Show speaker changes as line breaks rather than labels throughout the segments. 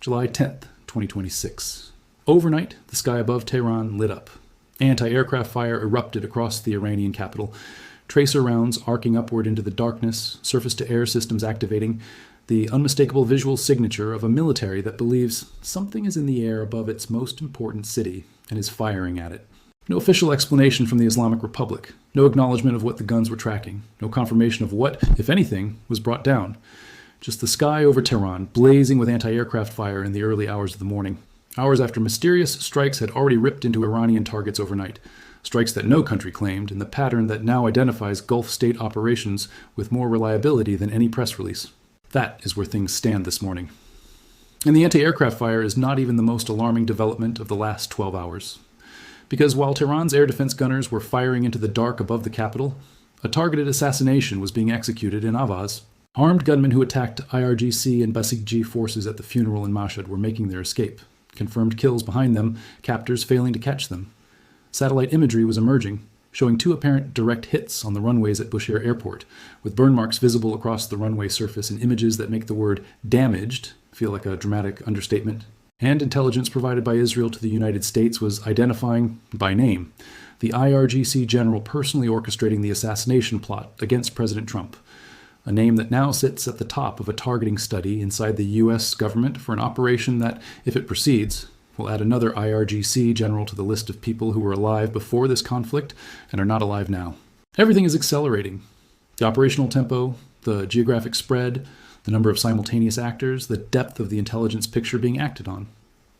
July 10th, 2026. Overnight, the sky above Tehran lit up. Anti-aircraft fire erupted across the Iranian capital. Tracer rounds arcing upward into the darkness, surface-to-air systems activating, the unmistakable visual signature of a military that believes something is in the air above its most important city and is firing at it. No official explanation from the Islamic Republic, no acknowledgement of what the guns were tracking, no confirmation of what, if anything, was brought down. Just the sky over Tehran, blazing with anti-aircraft fire in the early hours of the morning. Hours after mysterious strikes had already ripped into Iranian targets overnight. Strikes that no country claimed, and the pattern that now identifies Gulf state operations with more reliability than any press release. That is where things stand this morning. And the anti-aircraft fire is not even the most alarming development of the last 12 hours. Because while Tehran's air defense gunners were firing into the dark above the capital, a targeted assassination was being executed in Ahvaz. Armed gunmen who attacked IRGC and Basij forces at the funeral in Mashhad were making their escape. Confirmed kills behind them, captors failing to catch them. Satellite imagery was emerging, showing 2 apparent direct hits on the runways at Bushehr airport, with burn marks visible across the runway surface and images that make the word damaged feel like a dramatic understatement. And intelligence provided by Israel to the United States was identifying, by name, the IRGC General personally orchestrating the assassination plot against President Trump, a name that now sits at the top of a targeting study inside the U.S. government for an operation that, if it proceeds, will add another IRGC general to the list of people who were alive before this conflict and are not alive now. Everything is accelerating. The operational tempo, the geographic spread, the number of simultaneous actors, the depth of the intelligence picture being acted on.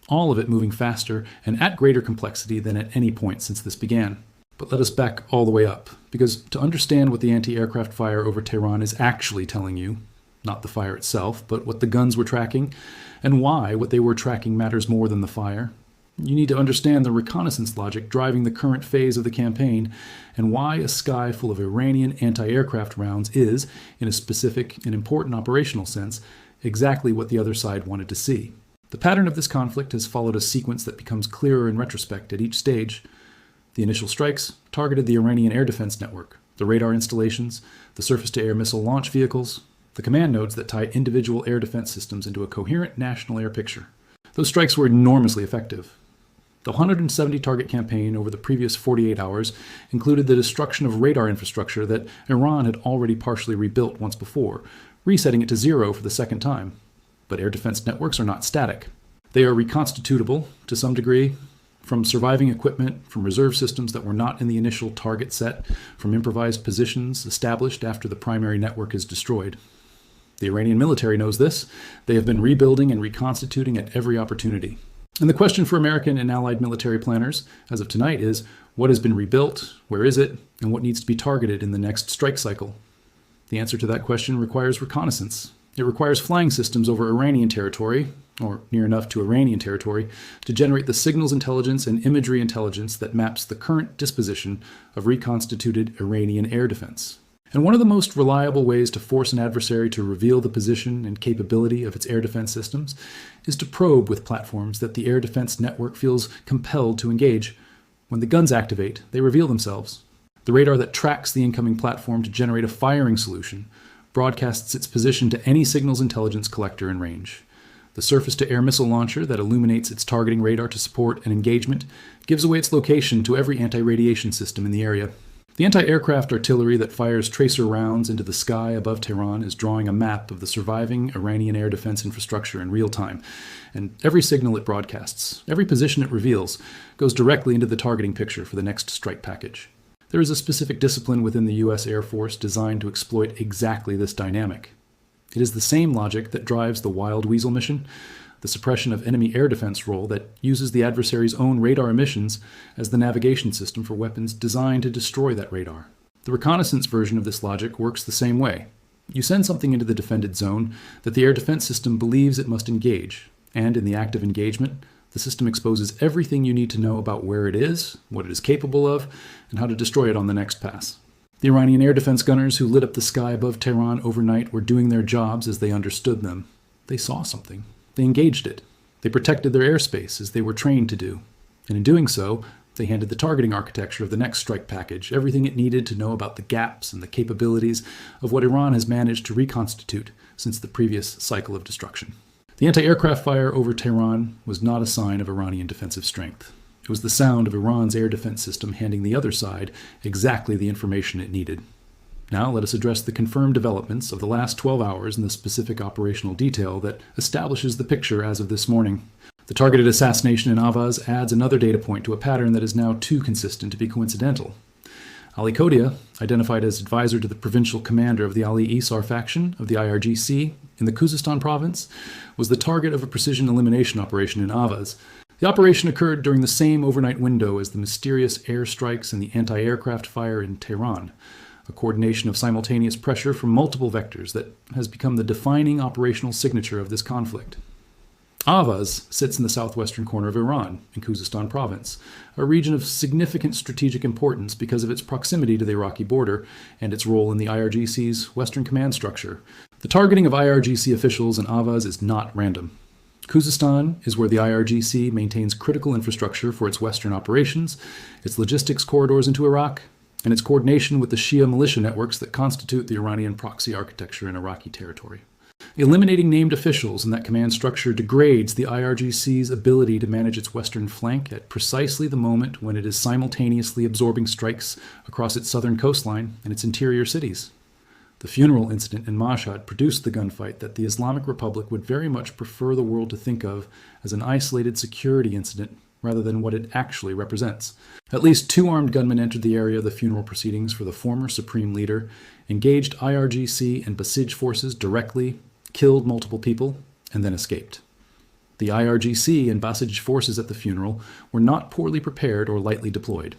All of it moving faster and at greater complexity than at any point since this began. But let us back all the way up, because to understand what the anti-aircraft fire over Tehran is actually telling you, not the fire itself, but what the guns were tracking, and why what they were tracking matters more than the fire, you need to understand the reconnaissance logic driving the current phase of the campaign, and why a sky full of Iranian anti-aircraft rounds is, in a specific and important operational sense, exactly what the other side wanted to see. The pattern of this conflict has followed a sequence that becomes clearer in retrospect at each stage. The initial strikes targeted the Iranian air defense network, the radar installations, the surface-to-air missile launch vehicles, the command nodes that tie individual air defense systems into a coherent national air picture. Those strikes were enormously effective. The 170-target campaign over the previous 48 hours included the destruction of radar infrastructure that Iran had already partially rebuilt once before, resetting it to 0 for the second time. But air defense networks are not static. They are reconstitutable, to some degree, from surviving equipment, from reserve systems that were not in the initial target set, from improvised positions established after the primary network is destroyed. The Iranian military knows this. They have been rebuilding and reconstituting at every opportunity. And the question for American and allied military planners, as of tonight, is what has been rebuilt, where is it, and what needs to be targeted in the next strike cycle? The answer to that question requires reconnaissance. It requires flying systems over Iranian territory, or near enough to Iranian territory, to generate the signals intelligence and imagery intelligence that maps the current disposition of reconstituted Iranian air defense. And one of the most reliable ways to force an adversary to reveal the position and capability of its air defense systems is to probe with platforms that the air defense network feels compelled to engage. When the guns activate, they reveal themselves. The radar that tracks the incoming platform to generate a firing solution broadcasts its position to any signals intelligence collector in range. The surface-to-air missile launcher that illuminates its targeting radar to support an engagement gives away its location to every anti-radiation system in the area. The anti-aircraft artillery that fires tracer rounds into the sky above Tehran is drawing a map of the surviving Iranian air defense infrastructure in real time, and every signal it broadcasts, every position it reveals, goes directly into the targeting picture for the next strike package. There is a specific discipline within the U.S. Air Force designed to exploit exactly this dynamic. It is the same logic that drives the Wild Weasel mission, the suppression of enemy air defense role that uses the adversary's own radar emissions as the navigation system for weapons designed to destroy that radar. The reconnaissance version of this logic works the same way. You send something into the defended zone that the air defense system believes it must engage, and in the act of engagement, the system exposes everything you need to know about where it is, what it is capable of, and how to destroy it on the next pass. The Iranian air defense gunners who lit up the sky above Tehran overnight were doing their jobs as they understood them. They saw something. They engaged it. They protected their airspace as they were trained to do. And in doing so, they handed the targeting architecture of the next strike package everything it needed to know about the gaps and the capabilities of what Iran has managed to reconstitute since the previous cycle of destruction. The anti-aircraft fire over Tehran was not a sign of Iranian defensive strength. It was the sound of Iran's air defense system handing the other side exactly the information it needed. Now let us address the confirmed developments of the last 12 hours in the specific operational detail that establishes the picture as of this morning. The targeted assassination in Ahvaz adds another data point to a pattern that is now too consistent to be coincidental. Ali Kodia, identified as advisor to the provincial commander of the Ali Isar faction of the IRGC in the Khuzestan province, was the target of a precision elimination operation in Ahvaz. The operation occurred during the same overnight window as the mysterious airstrikes and the anti-aircraft fire in Tehran, a coordination of simultaneous pressure from multiple vectors that has become the defining operational signature of this conflict. Ahvaz sits in the southwestern corner of Iran, in Khuzestan province, a region of significant strategic importance because of its proximity to the Iraqi border and its role in the IRGC's Western Command structure. The targeting of IRGC officials in Ahvaz is not random. Khuzestan is where the IRGC maintains critical infrastructure for its Western operations, its logistics corridors into Iraq, and its coordination with the Shia militia networks that constitute the Iranian proxy architecture in Iraqi territory. Eliminating named officials in that command structure degrades the IRGC's ability to manage its western flank at precisely the moment when it is simultaneously absorbing strikes across its southern coastline and its interior cities. The funeral incident in Mashhad produced the gunfight that the Islamic Republic would very much prefer the world to think of as an isolated security incident rather than what it actually represents. At least 2 armed gunmen entered the area of the funeral proceedings for the former supreme leader, engaged IRGC and Basij forces directly, killed multiple people, and then escaped. The IRGC and Basij forces at the funeral were not poorly prepared or lightly deployed.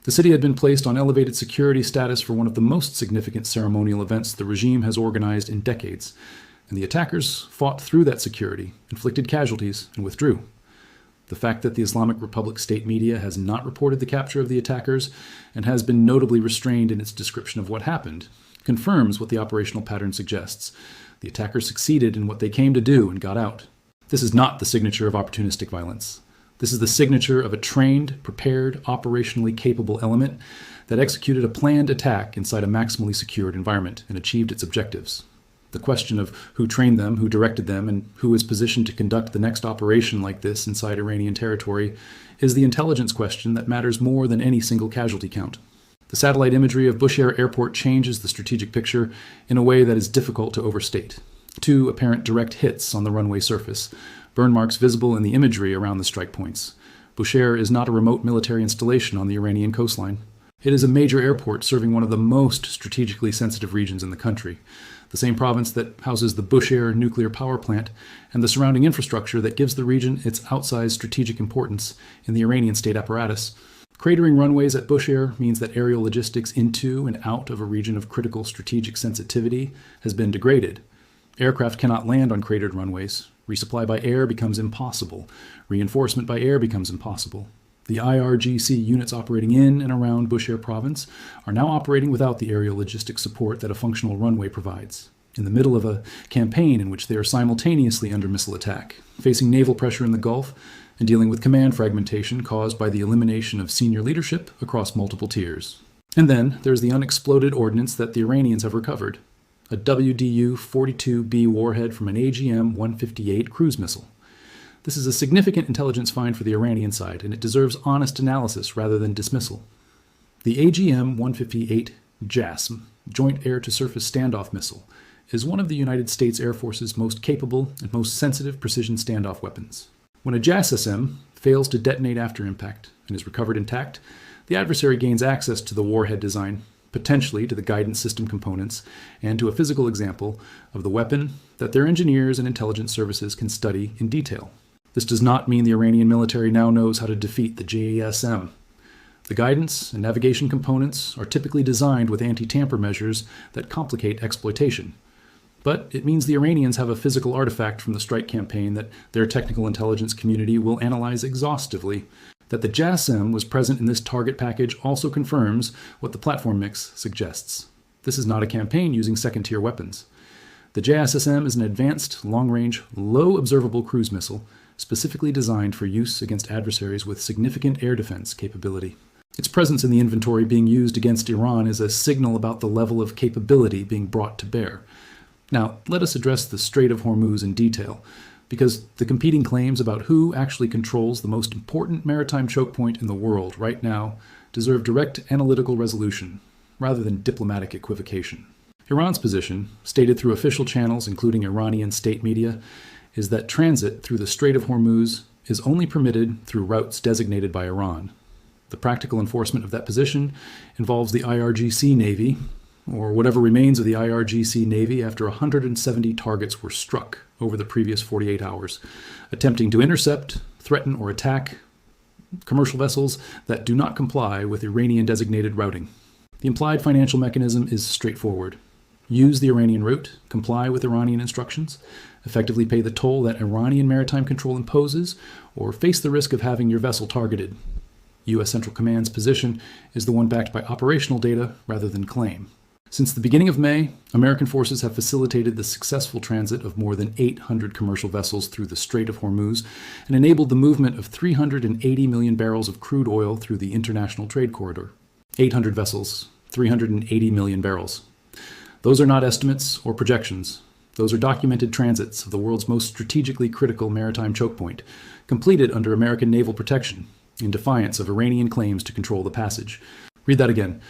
The city had been placed on elevated security status for one of the most significant ceremonial events the regime has organized in decades, and the attackers fought through that security, inflicted casualties, and withdrew. The fact that the Islamic Republic state media has not reported the capture of the attackers and has been notably restrained in its description of what happened confirms what the operational pattern suggests. The attackers succeeded in what they came to do and got out. This is not the signature of opportunistic violence. This is the signature of a trained, prepared, operationally capable element that executed a planned attack inside a maximally secured environment and achieved its objectives. The question of who trained them, who directed them, and who is positioned to conduct the next operation like this inside Iranian territory is the intelligence question that matters more than any single casualty count. The satellite imagery of Bushehr airport changes the strategic picture in a way that is difficult to overstate. 2 apparent direct hits on the runway surface, burn marks visible in the imagery around the strike points. Bushehr is not a remote military installation on the Iranian coastline. It is a major airport serving one of the most strategically sensitive regions in the country, the same province that houses the Bushehr nuclear power plant and the surrounding infrastructure that gives the region its outsized strategic importance in the Iranian state apparatus. Cratering runways at Bushehr means that aerial logistics into and out of a region of critical strategic sensitivity has been degraded. Aircraft cannot land on cratered runways. Resupply by air becomes impossible. Reinforcement by air becomes impossible. The IRGC units operating in and around Bushehr province are now operating without the aerial logistics support that a functional runway provides, in the middle of a campaign in which they are simultaneously under missile attack, facing naval pressure in the Gulf, and dealing with command fragmentation caused by the elimination of senior leadership across multiple tiers. And then there's the unexploded ordnance that the Iranians have recovered, a WDU-42B warhead from an AGM-158 cruise missile. This is a significant intelligence find for the Iranian side, and it deserves honest analysis rather than dismissal. The AGM-158 JASSM, Joint Air-to-Surface Standoff Missile, is one of the United States Air Force's most capable and most sensitive precision standoff weapons. When a JASSM fails to detonate after impact and is recovered intact, the adversary gains access to the warhead design, potentially to the guidance system components, and to a physical example of the weapon that their engineers and intelligence services can study in detail. This does not mean the Iranian military now knows how to defeat the JASSM. The guidance and navigation components are typically designed with anti-tamper measures that complicate exploitation. But it means the Iranians have a physical artifact from the strike campaign that their technical intelligence community will analyze exhaustively. That the JASSM was present in this target package also confirms what the platform mix suggests. This is not a campaign using second-tier weapons. The JASSM is an advanced, long-range, low-observable cruise missile specifically designed for use against adversaries with significant air defense capability. Its presence in the inventory being used against Iran is a signal about the level of capability being brought to bear. Now, let us address the Strait of Hormuz in detail. because the competing claims about who actually controls the most important maritime choke point in the world right now deserve direct analytical resolution, rather than diplomatic equivocation. Iran's position, stated through official channels including Iranian state media, is that transit through the Strait of Hormuz is only permitted through routes designated by Iran. The practical enforcement of that position involves the IRGC Navy, or whatever remains of the IRGC Navy after 170 targets were struck over the previous 48 hours, attempting to intercept, threaten, or attack commercial vessels that do not comply with Iranian-designated routing. The implied financial mechanism is straightforward. Use the Iranian route, comply with Iranian instructions, effectively pay the toll that Iranian maritime control imposes, or face the risk of having your vessel targeted. U.S. Central Command's position is the one backed by operational data rather than claim. Since the beginning of May, American forces have facilitated the successful transit of more than 800 commercial vessels through the Strait of Hormuz and enabled the movement of 380 million barrels of crude oil through the international trade corridor. 800 vessels, 380 million barrels. Those are not estimates or projections. Those are documented transits of the world's most strategically critical maritime choke point, completed under American naval protection, in defiance of Iranian claims to control the passage. Read that again,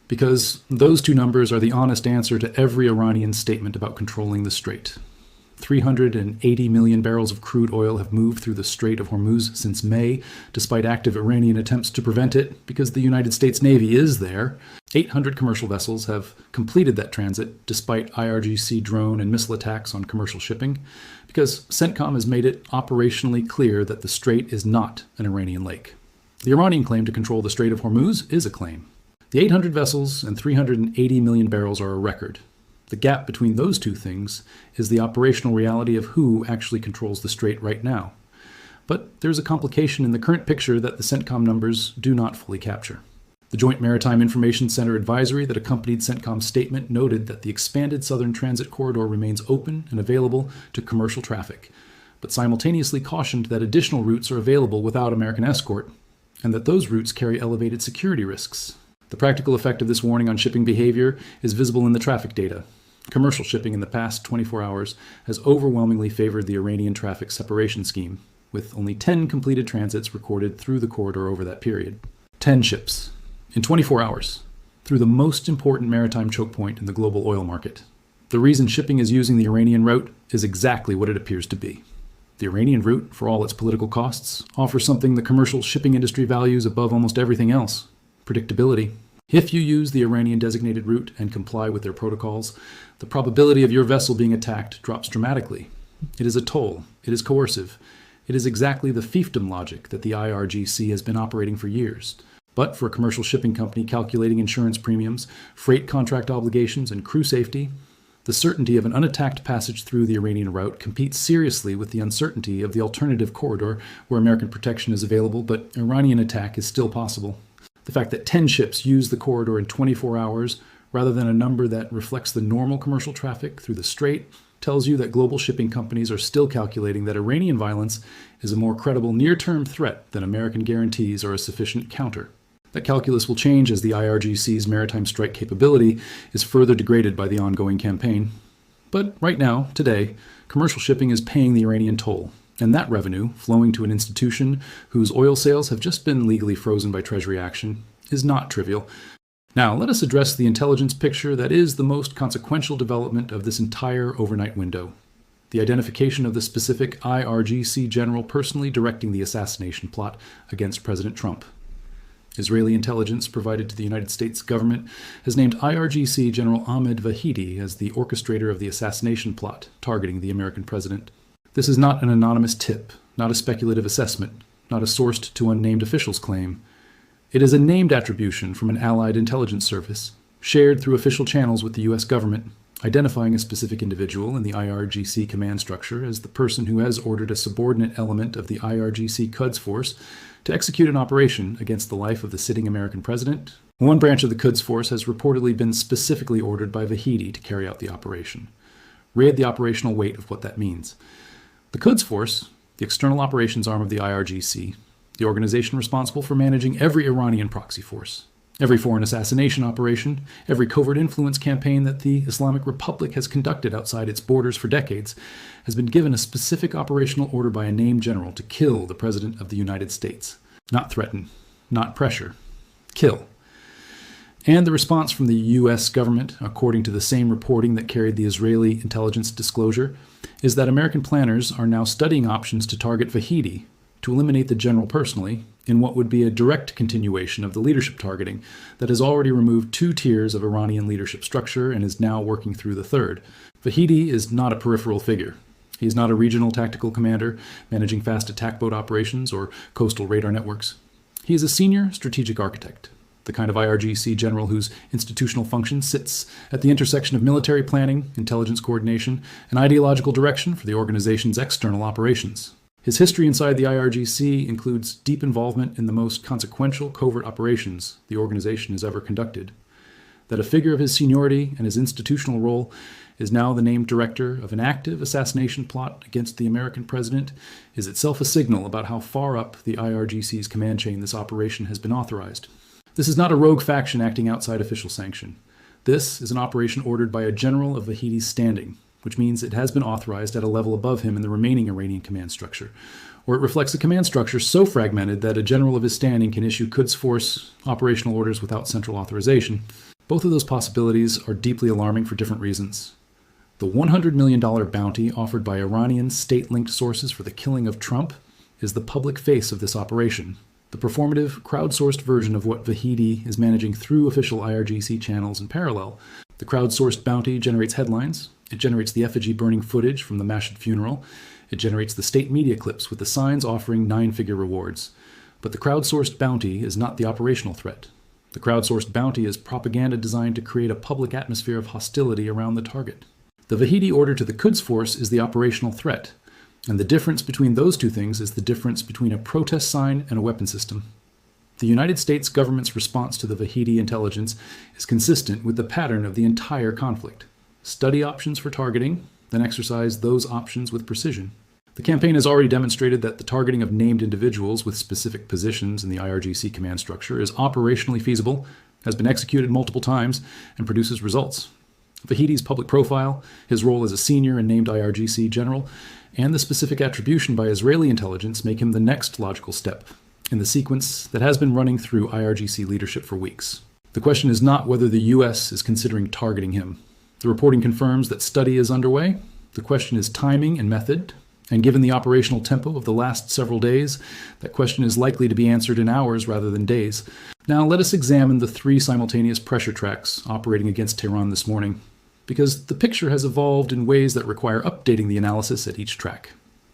because those two numbers are the honest answer to every Iranian statement about controlling the strait. 380 million barrels of crude oil have moved through the Strait of Hormuz since May, despite active Iranian attempts to prevent it because the United States Navy is there. 800 commercial vessels have completed that transit despite IRGC drone and missile attacks on commercial shipping, because CENTCOM has made it operationally clear that the strait is not an Iranian lake. The Iranian claim to control the Strait of Hormuz is a claim. The 800 vessels and 380 million barrels are a record. The gap between those two things is the operational reality of who actually controls the strait right now. But there's a complication in the current picture that the CENTCOM numbers do not fully capture. The Joint Maritime Information Center advisory that accompanied CENTCOM's statement noted that the expanded southern transit corridor remains open and available to commercial traffic, but simultaneously cautioned that additional routes are available without American escort, and that those routes carry elevated security risks. The practical effect of this warning on shipping behavior is visible in the traffic data. Commercial shipping in the past 24 hours has overwhelmingly favored the Iranian traffic separation scheme, with only 10 completed transits recorded through the corridor over that period. 10 ships, in 24 hours, through the most important maritime choke point in the global oil market. The reason shipping is using the Iranian route is exactly what it appears to be. The Iranian route, for all its political costs, offers something the commercial shipping industry values above almost everything else: predictability. If you use the Iranian designated route and comply with their protocols, the probability of your vessel being attacked drops dramatically. It is a toll. It is coercive. It is exactly the fiefdom logic that the IRGC has been operating for years. But for a commercial shipping company calculating insurance premiums, freight contract obligations, and crew safety, the certainty of an unattacked passage through the Iranian route competes seriously with the uncertainty of the alternative corridor where American protection is available, but Iranian attack is still possible. The fact that 10 ships use the corridor in 24 hours, rather than a number that reflects the normal commercial traffic through the strait, tells you that global shipping companies are still calculating that Iranian violence is a more credible near-term threat than American guarantees are a sufficient counter. That calculus will change as the IRGC's maritime strike capability is further degraded by the ongoing campaign. But right now, today, commercial shipping is paying the Iranian toll, and that revenue, flowing to an institution whose oil sales have just been legally frozen by Treasury action, is not trivial. Now, let us address the intelligence picture that is the most consequential development of this entire overnight window: the identification of the specific IRGC general personally directing the assassination plot against President Trump. Israeli intelligence provided to the United States government has named IRGC General Ahmed Vahidi as the orchestrator of the assassination plot targeting the American president. This is not an anonymous tip, not a speculative assessment, not a sourced to unnamed officials claim. It is a named attribution from an allied intelligence service, shared through official channels with the U.S. government, identifying a specific individual in the IRGC command structure as the person who has ordered a subordinate element of the IRGC Quds Force to execute an operation against the life of the sitting American president. One branch of the Quds Force has reportedly been specifically ordered by Vahidi to carry out the operation. Read the operational weight of what that means. The Quds Force, the external operations arm of the IRGC, the organization responsible for managing every Iranian proxy force, Every foreign assassination operation, every covert influence campaign that the Islamic Republic has conducted outside its borders for decades has been given a specific operational order by a named general to kill the President of the United States. Not threaten, not pressure. Kill. And the response from the U.S. government, according to the same reporting that carried the Israeli intelligence disclosure, is that American planners are now studying options to target Vahidi, to eliminate the general personally, in what would be a direct continuation of the leadership targeting that has already removed 2 tiers of Iranian leadership structure and is now working through the 3rd. Vahidi is not a peripheral figure. He is not a regional tactical commander managing fast attack boat operations or coastal radar networks. He is a senior strategic architect, the kind of IRGC general whose institutional function sits at the intersection of military planning, intelligence coordination, and ideological direction for the organization's external operations. His history inside the IRGC includes deep involvement in the most consequential covert operations the organization has ever conducted. That a figure of his seniority and his institutional role is now the named director of an active assassination plot against the American president is itself a signal about how far up the IRGC's command chain this operation has been authorized. This is not a rogue faction acting outside official sanction. This is an operation ordered by a general of Vahidi's standing, which means it has been authorized at a level above him in the remaining Iranian command structure, or it reflects a command structure so fragmented that a general of his standing can issue Quds Force operational orders without central authorization. Both of those possibilities are deeply alarming for different reasons. The $100 million bounty offered by Iranian state-linked sources for the killing of Trump is the public face of this operation, the performative, crowdsourced version of what Vahidi is managing through official IRGC channels in parallel. The crowdsourced bounty generates headlines. It generates the effigy burning footage from the Mashhad funeral. It generates the state media clips with the signs offering 9-figure rewards. But the crowdsourced bounty is not the operational threat. The crowdsourced bounty is propaganda designed to create a public atmosphere of hostility around the target. The Vahidi order to the Quds Force is the operational threat, and the difference between those 2 things is the difference between a protest sign and a weapon system. The United States government's response to the Vahidi intelligence is consistent with the pattern of the entire conflict. Study options for targeting, then exercise those options with precision. The campaign has already demonstrated that the targeting of named individuals with specific positions in the IRGC command structure is operationally feasible, has been executed multiple times, and produces results. Vahidi's public profile, his role as a senior and named IRGC general, and the specific attribution by Israeli intelligence make him the next logical step in the sequence that has been running through IRGC leadership for weeks. The question is not whether the U.S. is considering targeting him. The reporting confirms that study is underway. The question is timing and method, and given the operational tempo of the last several days, that question is likely to be answered in hours rather than days. Now let us examine the 3 simultaneous pressure tracks operating against Tehran this morning, because the picture has evolved in ways that require updating the analysis at each track.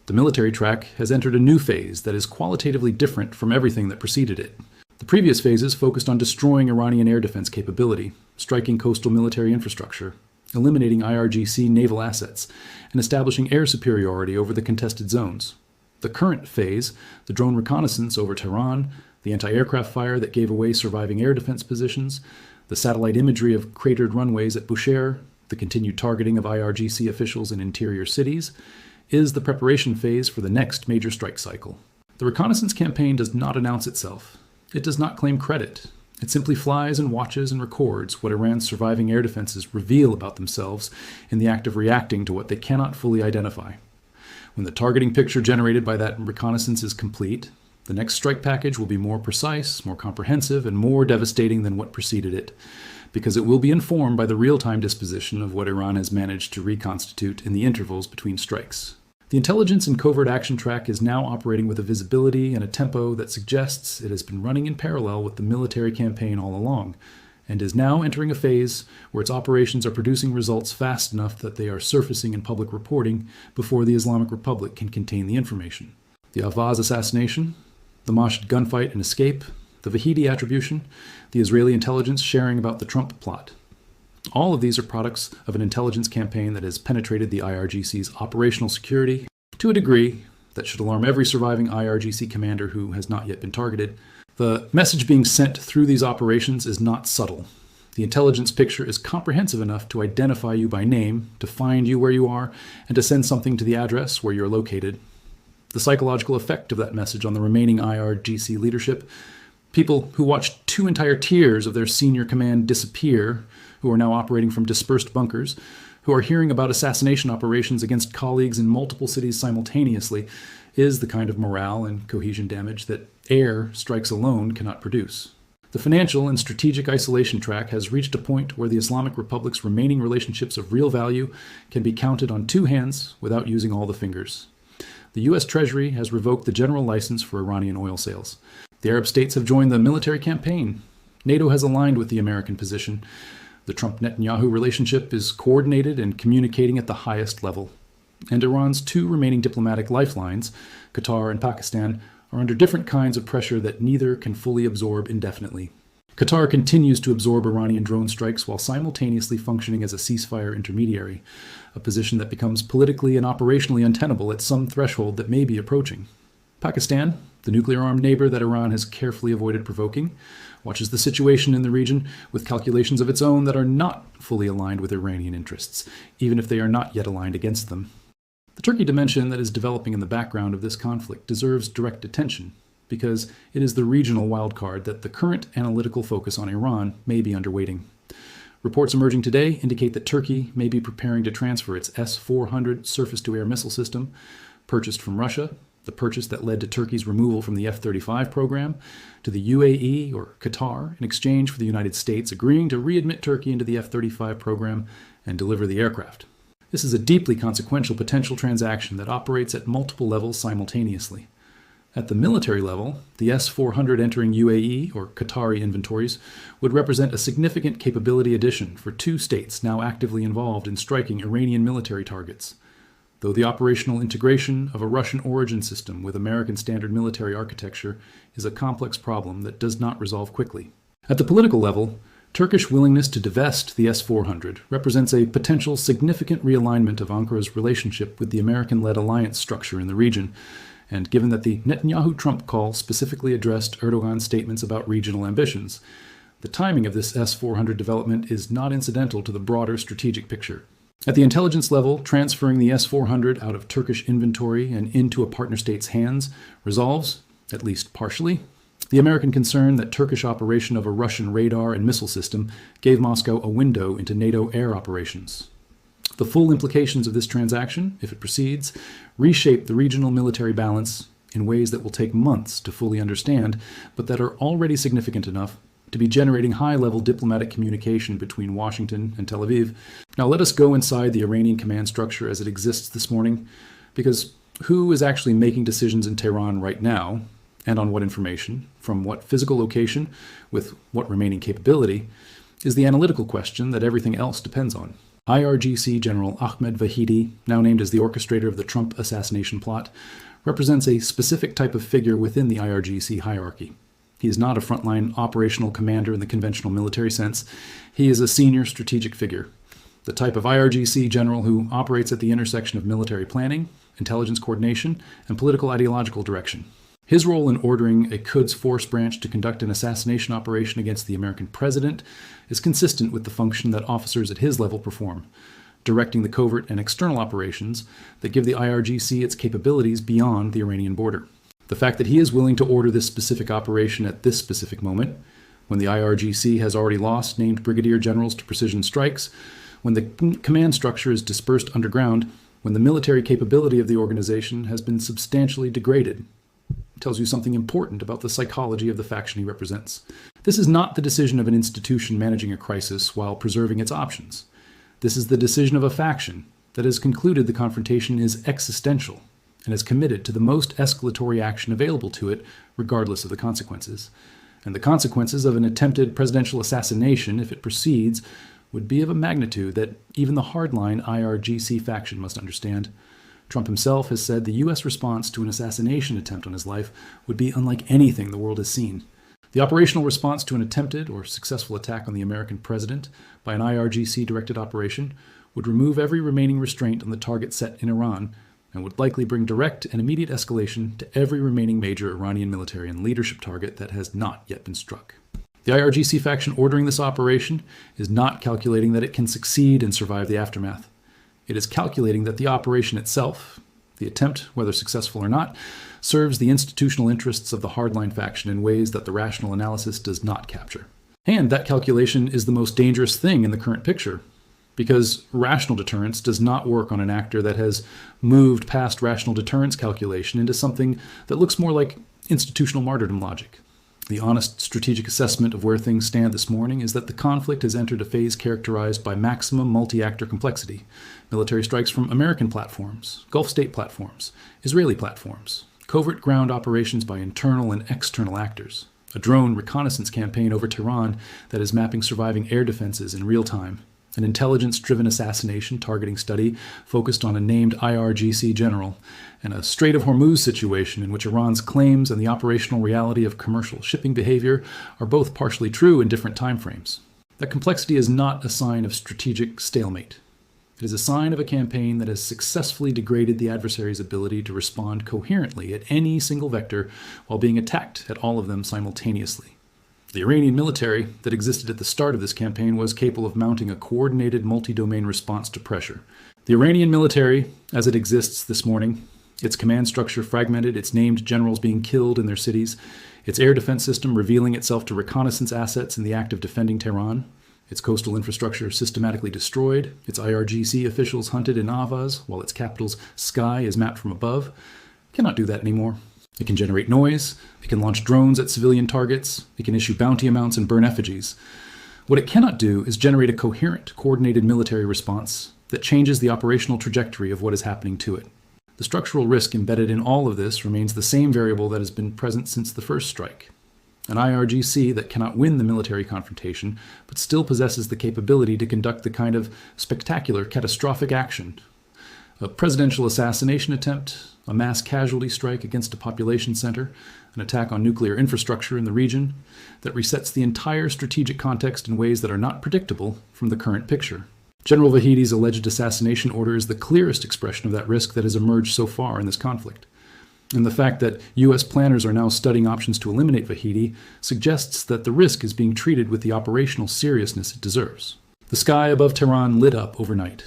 The military track has entered a new phase that is qualitatively different from everything that preceded it. The previous phases focused on destroying Iranian air defense capability, striking coastal military infrastructure, eliminating IRGC naval assets, and establishing air superiority over the contested zones. The current phase, the drone reconnaissance over Tehran, the anti-aircraft fire that gave away surviving air defense positions, the satellite imagery of cratered runways at Bushehr, the continued targeting of IRGC officials in interior cities, is the preparation phase for the next major strike cycle. The reconnaissance campaign does not announce itself. It does not claim credit. It simply flies and watches and records what Iran's surviving air defenses reveal about themselves in the act of reacting to what they cannot fully identify. When the targeting picture generated by that reconnaissance is complete, the next strike package will be more precise, more comprehensive, and more devastating than what preceded it, because it will be informed by the real-time disposition of what Iran has managed to reconstitute in the intervals between strikes. The intelligence and covert action track is now operating with a visibility and a tempo that suggests it has been running in parallel with the military campaign all along, and is now entering a phase where its operations are producing results fast enough that they are surfacing in public reporting before the Islamic Republic can contain the information. The Ahvaz assassination, the Mashhad gunfight and escape, the Vahidi attribution, the Israeli intelligence sharing about the Trump plot. All of these are products of an intelligence campaign that has penetrated the IRGC's operational security to a degree that should alarm every surviving IRGC commander who has not yet been targeted. The message being sent through these operations is not subtle. The intelligence picture is comprehensive enough to identify you by name, to find you where you are, and to send something to the address where you're located. The psychological effect of that message on the remaining IRGC leadership People who watched 2 entire tiers of their senior command disappear, who are now operating from dispersed bunkers, who are hearing about assassination operations against colleagues in multiple cities simultaneously, is the kind of morale and cohesion damage that air strikes alone cannot produce. The financial and strategic isolation track has reached a point where the Islamic Republic's remaining relationships of real value can be counted on 2 hands without using all the fingers. The U.S. Treasury has revoked the general license for Iranian oil sales. The Arab states have joined the military campaign. NATO has aligned with the American position. The Trump-Netanyahu relationship is coordinated and communicating at the highest level. And Iran's 2 remaining diplomatic lifelines, Qatar and Pakistan, are under different kinds of pressure that neither can fully absorb indefinitely. Qatar continues to absorb Iranian drone strikes while simultaneously functioning as a ceasefire intermediary, a position that becomes politically and operationally untenable at some threshold that may be approaching. Pakistan, the nuclear-armed neighbor that Iran has carefully avoided provoking, watches the situation in the region with calculations of its own that are not fully aligned with Iranian interests, even if they are not yet aligned against them. The Turkey dimension that is developing in the background of this conflict deserves direct attention, because it is the regional wildcard that the current analytical focus on Iran may be underweighting. Reports emerging today indicate that Turkey may be preparing to transfer its S-400 surface-to-air missile system, purchased from Russia, the purchase that led to Turkey's removal from the F-35 program, to the UAE or Qatar in exchange for the United States agreeing to readmit Turkey into the F-35 program and deliver the aircraft. This is a deeply consequential potential transaction that operates at multiple levels simultaneously. At the military level, the S-400 entering UAE or Qatari inventories would represent a significant capability addition for 2 states now actively involved in striking Iranian military targets. Though the operational integration of a Russian origin system with American standard military architecture is a complex problem that does not resolve quickly. At the political level, Turkish willingness to divest the S-400 represents a potential significant realignment of Ankara's relationship with the American-led alliance structure in the region, and given that the Netanyahu-Trump call specifically addressed Erdogan's statements about regional ambitions, the timing of this S-400 development is not incidental to the broader strategic picture. At the intelligence level, transferring the S-400 out of Turkish inventory and into a partner state's hands resolves, at least partially, the American concern that Turkish operation of a Russian radar and missile system gave Moscow a window into NATO air operations. The full implications of this transaction, if it proceeds, reshape the regional military balance in ways that will take months to fully understand, but that are already significant enough to be generating high-level diplomatic communication between Washington and Tel Aviv. Now let us go inside the Iranian command structure as it exists this morning, because who is actually making decisions in Tehran right now, and on what information, from what physical location, with what remaining capability, is the analytical question that everything else depends on. IRGC General Ahmed Vahidi, now named as the orchestrator of the Trump assassination plot, represents a specific type of figure within the IRGC hierarchy. He is not a frontline operational commander in the conventional military sense. He is a senior strategic figure, the type of IRGC general who operates at the intersection of military planning, intelligence coordination, and political ideological direction. His role in ordering a Quds force branch to conduct an assassination operation against the American president is consistent with the function that officers at his level perform, directing the covert and external operations that give the IRGC its capabilities beyond the Iranian border. The fact that he is willing to order this specific operation at this specific moment, when the IRGC has already lost named brigadier generals to precision strikes, when the command structure is dispersed underground, when the military capability of the organization has been substantially degraded, tells you something important about the psychology of the faction he represents. This is not the decision of an institution managing a crisis while preserving its options. This is the decision of a faction that has concluded the confrontation is existential and is committed to the most escalatory action available to it, regardless of the consequences. And the consequences of an attempted presidential assassination, if it proceeds, would be of a magnitude that even the hardline IRGC faction must understand. Trump himself has said the U.S. response to an assassination attempt on his life would be unlike anything the world has seen. The operational response to an attempted or successful attack on the American president by an IRGC-directed operation would remove every remaining restraint on the target set in Iran and would likely bring direct and immediate escalation to every remaining major Iranian military and leadership target that has not yet been struck. The IRGC faction ordering this operation is not calculating that it can succeed and survive the aftermath. It is calculating that the operation itself, the attempt, whether successful or not, serves the institutional interests of the hardline faction in ways that the rational analysis does not capture. And that calculation is the most dangerous thing in the current picture, because rational deterrence does not work on an actor that has moved past rational deterrence calculation into something that looks more like institutional martyrdom logic. The honest strategic assessment of where things stand this morning is that the conflict has entered a phase characterized by maximum multi-actor complexity. Military strikes from American platforms, Gulf state platforms, Israeli platforms, covert ground operations by internal and external actors, a drone reconnaissance campaign over Tehran that is mapping surviving air defenses in real time, an intelligence-driven assassination targeting study focused on a named IRGC general, and a Strait of Hormuz situation in which Iran's claims and the operational reality of commercial shipping behavior are both partially true in different timeframes. That complexity is not a sign of strategic stalemate. It is a sign of a campaign that has successfully degraded the adversary's ability to respond coherently at any single vector while being attacked at all of them simultaneously. The Iranian military that existed at the start of this campaign was capable of mounting a coordinated multi-domain response to pressure. The Iranian military, as it exists this morning, its command structure fragmented, its named generals being killed in their cities, its air defense system revealing itself to reconnaissance assets in the act of defending Tehran, its coastal infrastructure systematically destroyed, its IRGC officials hunted in Ahvaz while its capital's sky is mapped from above, cannot do that anymore. It can generate noise, it can launch drones at civilian targets, it can issue bounty amounts and burn effigies. What it cannot do is generate a coherent, coordinated military response that changes the operational trajectory of what is happening to it. The structural risk embedded in all of this remains the same variable that has been present since the first strike. An IRGC that cannot win the military confrontation, but still possesses the capability to conduct the kind of spectacular, catastrophic action. A presidential assassination attempt, a mass casualty strike against a population center, an attack on nuclear infrastructure in the region that resets the entire strategic context in ways that are not predictable from the current picture. General Vahidi's alleged assassination order is the clearest expression of that risk that has emerged so far in this conflict. And the fact that U.S. planners are now studying options to eliminate Vahidi suggests that the risk is being treated with the operational seriousness it deserves. The sky above Tehran lit up overnight.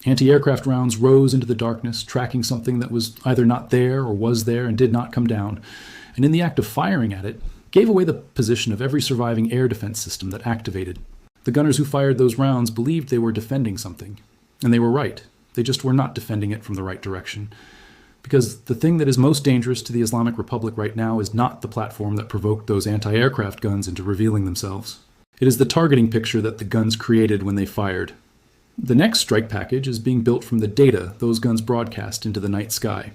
Anti-aircraft rounds rose into the darkness, tracking something that was either not there or was there and did not come down, and in the act of firing at it, gave away the position of every surviving air defense system that activated. The gunners who fired those rounds believed they were defending something, and they were right. They just were not defending it from the right direction. Because the thing that is most dangerous to the Islamic Republic right now is not the platform that provoked those anti-aircraft guns into revealing themselves. It is the targeting picture that the guns created when they fired. The next strike package is being built from the data those guns broadcast into the night sky.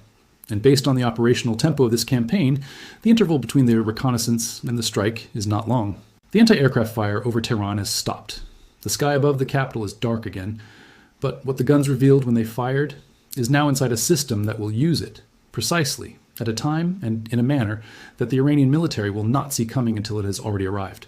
And based on the operational tempo of this campaign, the interval between the reconnaissance and the strike is not long. The anti-aircraft fire over Tehran has stopped. The sky above the capital is dark again, but what the guns revealed when they fired is now inside a system that will use it, precisely, at a time and in a manner that the Iranian military will not see coming until it has already arrived.